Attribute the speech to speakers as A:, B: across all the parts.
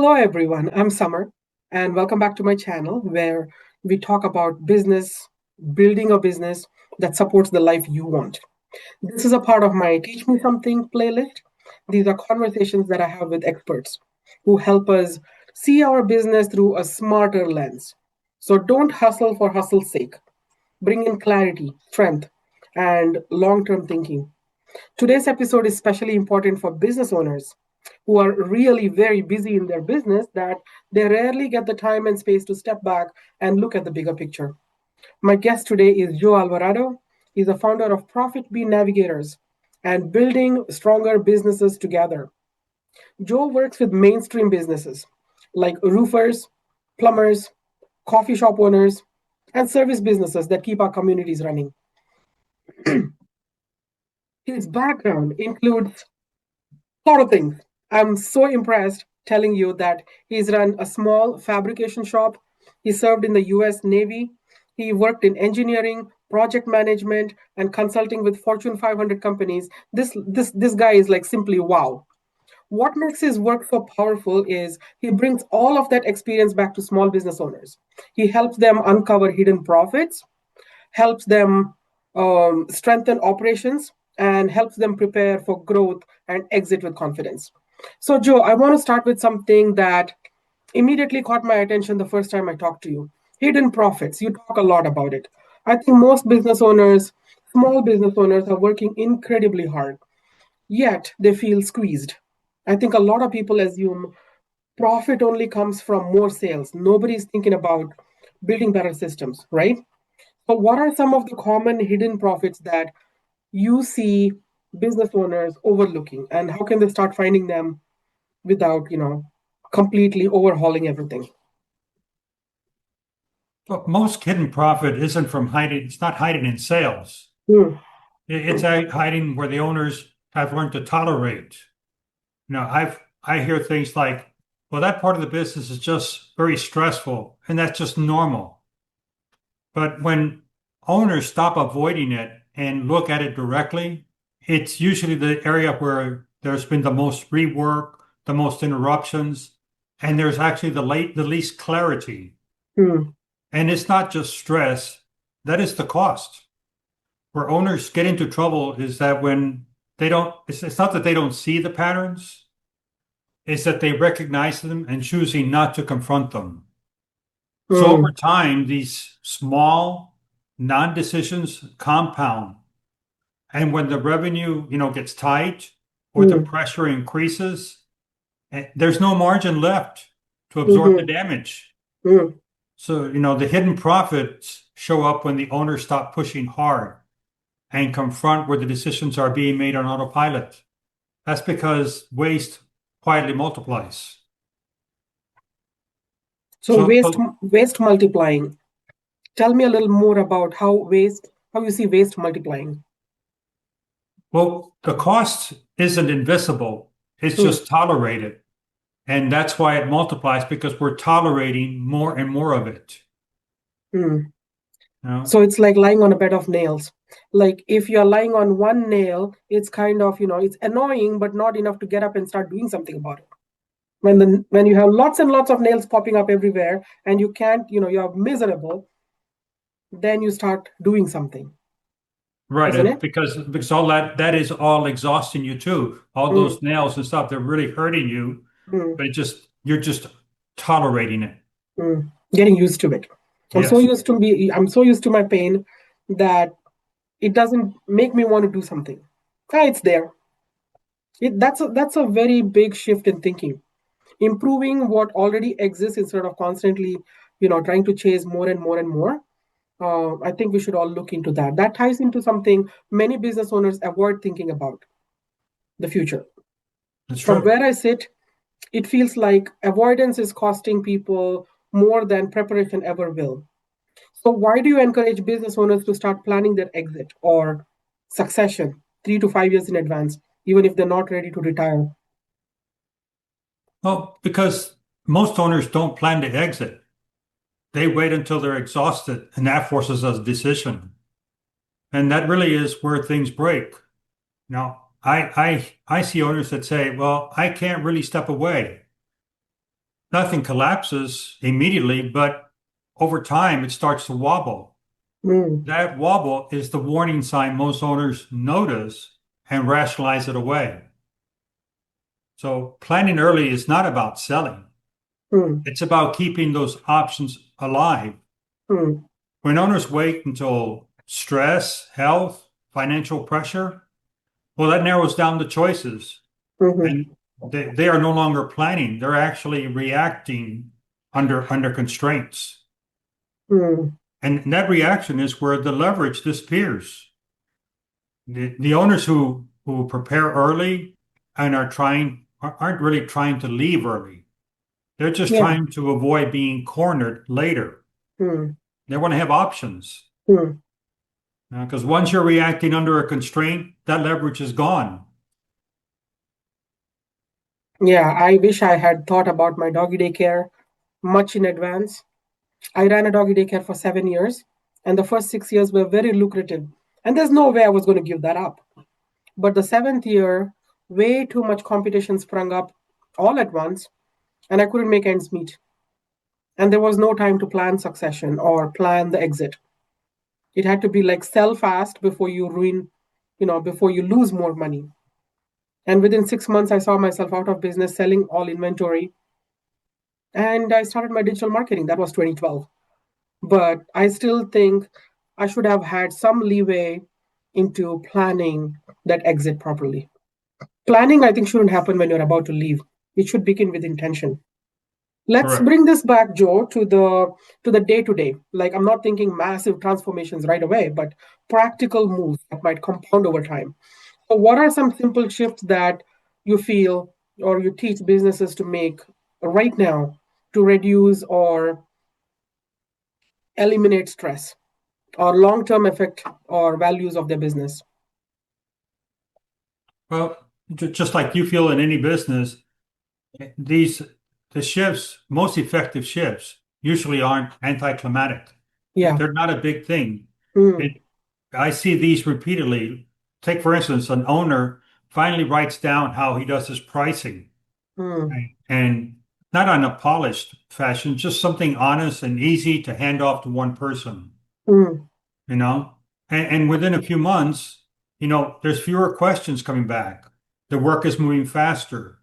A: Hello, everyone. I'm Summer, and welcome back to my channel where we talk about business, building a business that supports the life you want. This is a part of my Teach Me Something playlist. These are conversations that I have with experts who help us see our business through a smarter lens. So don't hustle for hustle's sake. Bring in clarity, strength, and long term thinking. Today's episode is especially important for business owners who are really very busy in their business that they rarely get the time and space to step back and look at the bigger picture. My guest today is Joe Alvarado. He's the founder of Profit Be Navigators and building stronger businesses together. Joe works with mainstream businesses like roofers, plumbers, coffee shop owners, and service businesses that keep our communities running. His background includes a lot of things. I'm so impressed telling you that he's run a small fabrication shop. He served in the US Navy. He worked in engineering, project management, and consulting with Fortune 500 companies. This guy is like simply wow. What makes his work so powerful is he brings all of that experience back to small business owners. He helps them uncover hidden profits, helps them strengthen operations, and helps them prepare for growth and exit with confidence. So, Joe, I want to start with something that immediately caught my attention the first time I talked to you. Hidden profits. You talk a lot about it. I think most business owners, small business owners, are working incredibly hard, yet they feel squeezed. I think a lot of people assume profit only comes from more sales. Nobody's thinking about building better systems, right? So, what are some of the common hidden profits that you see business owners overlooking, and how can they start finding them without, completely overhauling everything?
B: Look, most hidden profit isn't from hiding, it's not hiding in sales.
A: Hmm.
B: It's hiding where the owners have learned to tolerate. I hear things like, well, that part of the business is just very stressful, and that's just normal. But when owners stop avoiding it and look at it directly, it's usually the area where there's been the most rework, the most interruptions, and there's actually the least clarity.
A: Hmm.
B: And it's not just stress, that is the cost. Where owners get into trouble is that when they don't, it's not that they don't see the patterns, it's that they recognize them and choosing not to confront them. So over
A: Hmm.
B: time, these small non-decisions compound. And when the revenue, gets tight or the
A: Hmm.
B: pressure increases, there's no margin left to absorb the
A: Hmm.
B: damage.
A: Hmm.
B: So, the hidden profits show up when the owners stop pushing hard and confront where the decisions are being made on autopilot. That's because waste quietly multiplies.
A: So
B: So,
A: waste multiplying. Tell me a little more about how you see waste multiplying.
B: well, the cost isn't invisible, it's
A: Hmm.
B: just tolerated. And that's why it multiplies because we're tolerating more and more of it.
A: Hmm.
B: You know?
A: So it's like lying on a bed of nails. Like if you're lying on one nail, it's kind of, it's annoying, but not enough to get up and start doing something about it. When you have lots and lots of nails popping up everywhere and you can't, you're miserable, then you start doing something,
B: Right,
A: isn't it?
B: because all that is all exhausting you too. All
A: Mm,
B: those nails and stuff, they're really hurting you,
A: mm,
B: but you're just tolerating it.
A: Getting used to it.
B: Yes.
A: I'm so used to my pain that it doesn't make me want to do something. It's there. That's a very big shift in thinking. Improving what already exists instead of constantly, trying to chase more and more and more. I think we should all look into that. That ties into something many business owners avoid thinking about: the future.
B: That's
A: From
B: true.
A: where I sit, it feels like avoidance is costing people more than preparation ever will. So, why do you encourage business owners to start planning their exit or succession 3 to 5 years in advance, even if they're not ready to retire?
B: Well, because most owners don't plan to exit. They wait until they're exhausted, and that forces a decision. And that really is where things break. Now, I see owners that say, well, I can't really step away. nothing collapses immediately, but over time it starts to wobble.
A: Mm,
B: That wobble is the warning sign most owners notice and rationalize it away. So planning early is not about selling.
A: mm,
B: It's about keeping those options alive.
A: mm,
B: When owners wait until stress, health, financial pressure, well, that narrows down the choices.
A: mhm,
B: And they are no longer planning. They're actually reacting under constraints.
A: mm.
B: And that reaction is where the leverage disappears. The owners who prepare early and aren't really trying to leave early. They're just
A: Yeah.
B: trying to avoid being cornered later.
A: Mm,
B: They want to have options.
A: mm.
B: Because once you're reacting under a constraint, that leverage is gone.
A: Yeah, I wish I had thought about my doggy daycare much in advance. I ran a doggy daycare for 7 years, and the first 6 years were very lucrative. And there's no way I was going to give that up. But the seventh year, way too much competition sprung up all at once, and I couldn't make ends meet. And there was no time to plan succession or plan the exit. It had to be like sell fast before you ruin, before you lose more money. And within 6 months, I saw myself out of business, selling all inventory. And I started my digital marketing. That was 2012. But I still think I should have had some leeway into planning that exit properly. Planning, I think, shouldn't happen when you're about to leave. It should begin with intention. Let's
B: Correct.
A: bring this back, Joe, to the day to day. Like, I'm not thinking massive transformations right away, but practical moves that might compound over time. So what are some simple shifts that you feel or you teach businesses to make right now to reduce or eliminate stress or long-term effect or values of their business?
B: Well, just like you feel in any business, these the shifts, most effective shifts, usually aren't anticlimactic.
A: Yeah.
B: They're not a big thing.
A: Mm,
B: It, I see these repeatedly. Take, for instance, an owner finally writes down how he does his pricing,
A: mm,
B: right? And not on a polished fashion, just something honest and easy to hand off to one person,
A: mm,
B: you know? And within a few months, there's fewer questions coming back. The work is moving faster.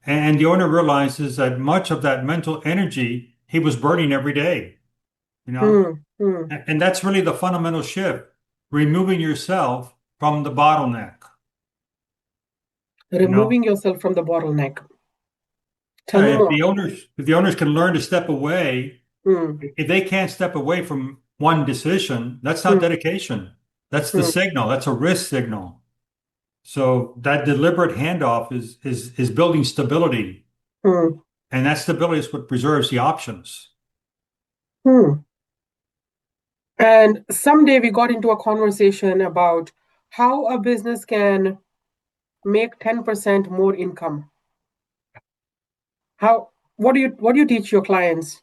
B: And the owner realizes that much of that mental energy he was burning every day, you know?
A: mm, mm.
B: And that's really the fundamental shift, removing yourself from the bottleneck, you know?
A: Removing yourself from the bottleneck. Tell
B: Yeah,
A: me
B: if
A: more.
B: the owners can learn to step away,
A: Mm,
B: if they can't step away from one decision, that's not
A: mm,
B: dedication. That's the
A: mm,
B: signal. That's a risk signal. So that deliberate handoff is building stability,
A: mm,
B: and that stability is what preserves the options.
A: mm. And someday we got into a conversation about how a business can make 10% more income. How what do you teach your clients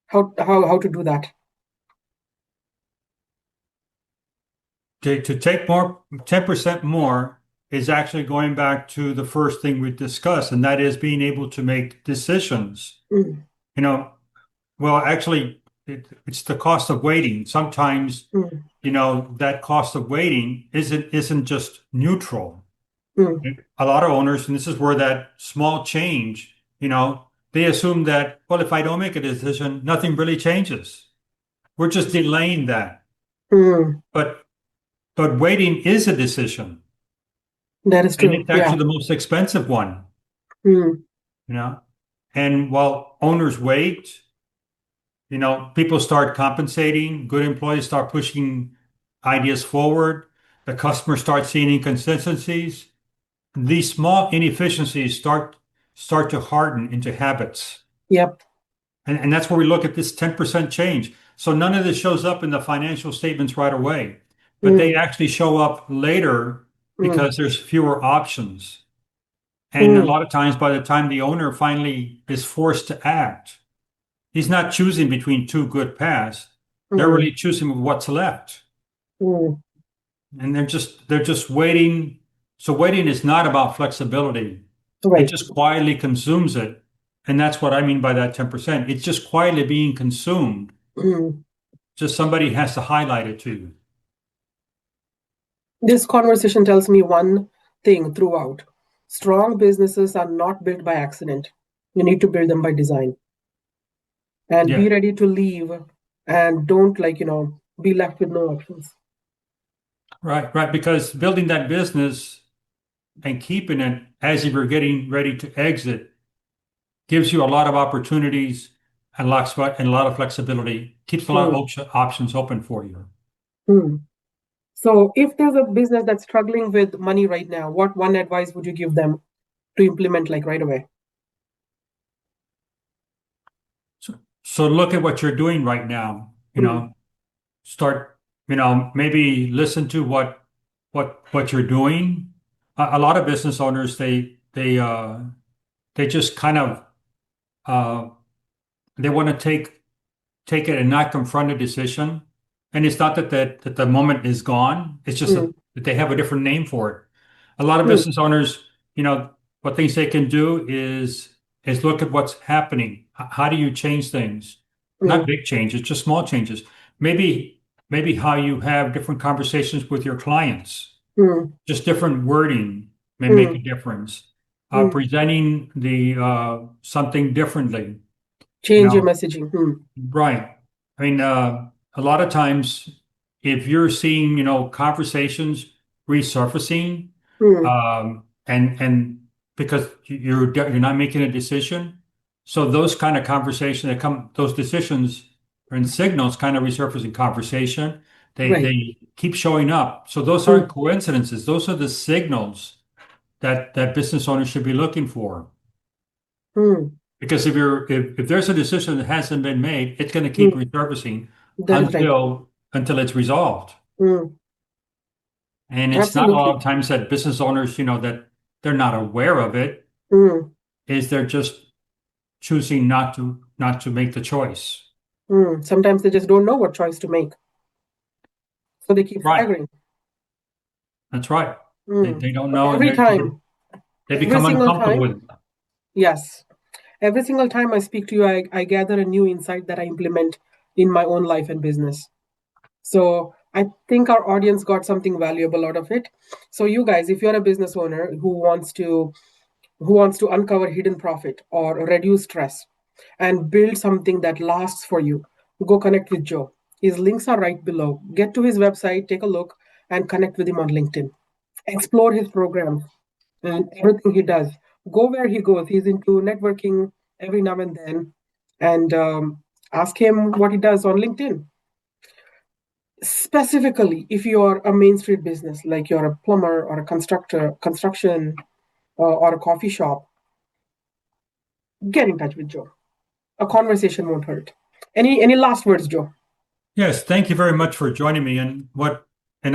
A: how to do that?
B: To take more, 10% more is actually going back to the first thing we discussed, and that is being able to make decisions.
A: Mm,
B: You know, well, actually, it's the cost of waiting. Sometimes,
A: mm,
B: that cost of waiting isn't just neutral.
A: mm,
B: A lot of owners, and this is where that small change, they assume that, well, if I don't make a decision, nothing really changes. We're just delaying that.
A: mm.
B: But waiting is a decision,
A: That is
B: and
A: true.
B: it's
A: Yeah.
B: actually the most expensive one,
A: Mm,
B: you know. And while owners wait, people start compensating, good employees start pushing ideas forward, the customer starts seeing inconsistencies. These small inefficiencies start to harden into habits.
A: yep.
B: And that's where we look at this 10% change. So none of this shows up in the financial statements right away, but they
A: Mm,
B: actually show up later
A: mm,
B: because there's fewer options. And a
A: mm,
B: lot of times, by the time the owner finally is forced to act, he's not choosing between two good paths. They're
A: mm,
B: really choosing what's left.
A: mm.
B: And they're just waiting. So waiting is not about flexibility. It
A: Right.
B: just quietly consumes it. And that's what I mean by that 10%. It's just quietly being consumed.
A: Mm.
B: Just somebody has to highlight it to you.
A: This conversation tells me one thing throughout. Strong businesses are not built by accident. You need to build them by design. And
B: Yeah,
A: be ready to leave and don't be left with no options.
B: right, right. Because building that business and keeping it as if you're getting ready to exit gives you a lot of opportunities and and a lot of flexibility, keeps a lot of
A: Hmm.
B: options open for you.
A: Hmm. So if there's a business that's struggling with money right now, what one advice would you give them to implement like right away?
B: So look at what you're doing right now,
A: Hmm.
B: start, maybe listen to what you're doing. A lot of business owners, they just kind of uh, they want to take it and not confront a decision. And it's not that the moment is gone. It's just
A: Hmm.
B: that they have a different name for it. A lot of
A: Hmm.
B: business owners, what things they can do is look at what's happening. How do you change things? Not
A: Hmm.
B: big changes, just small changes. Maybe maybe how you have different conversations with your clients.
A: Hmm.
B: Just different wording may make a
A: Hmm.
B: difference.
A: Hmm.
B: Presenting the something differently. You
A: Change your
B: know,
A: messaging. Hmm.
B: Right. I mean, a lot of times, if you're seeing, conversations resurfacing,
A: Hmm.
B: and because you're not making a decision, so those kind of conversations that come, those decisions and signals kind of resurface in conversation.
A: Right.
B: They keep showing up. So those aren't
A: Hmm.
B: coincidences. Those are the signals that business owners should be looking for.
A: Hmm.
B: Because if there's a decision that hasn't been made, it's going to keep
A: Hmm.
B: resurfacing
A: That is right.
B: until it's resolved.
A: Hmm.
B: And it's not a lot
A: Absolutely.
B: of times that business owners, that they're not aware of it,
A: Hmm.
B: is they're just choosing not to make the choice.
A: Hmm. Sometimes they just don't know what choice to make, so they keep
B: Right.
A: staggering.
B: That's right. They,
A: Hmm.
B: they don't
A: But
B: know and
A: every time,
B: they
A: every
B: become
A: single
B: uncomfortable
A: time,
B: with it.
A: yes, every single time I speak to you, I gather a new insight that I implement in my own life and business. So I think our audience got something valuable out of it. So you guys, if you're a business owner who wants to uncover hidden profit or reduce stress and build something that lasts for you, go connect with Joe. His links are right below. Get to his website, take a look, and connect with him on LinkedIn. Explore his programs and everything he does. Go where he goes. He's into networking every now and then, and ask him what he does on LinkedIn. Specifically, if you're a main street business, like you're a plumber or a construction or a coffee shop, get in touch with Joe. A conversation won't hurt. Any last words, Joe?
B: Yes, thank you very much for joining me. And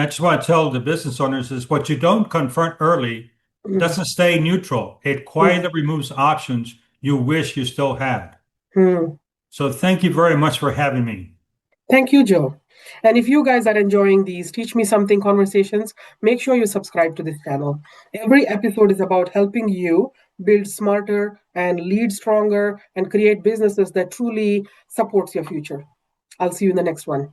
B: I just want to tell the business owners is what you don't confront early
A: Mm,
B: doesn't stay neutral. It
A: mm,
B: quietly removes options you wish you still had.
A: mm.
B: So thank you very much for having me.
A: Thank you, Joe. And if you guys are enjoying these Teach Me Something conversations, make sure you subscribe to this channel. Every episode is about helping you build smarter and lead stronger and create businesses that truly supports your future. I'll see you in the next one.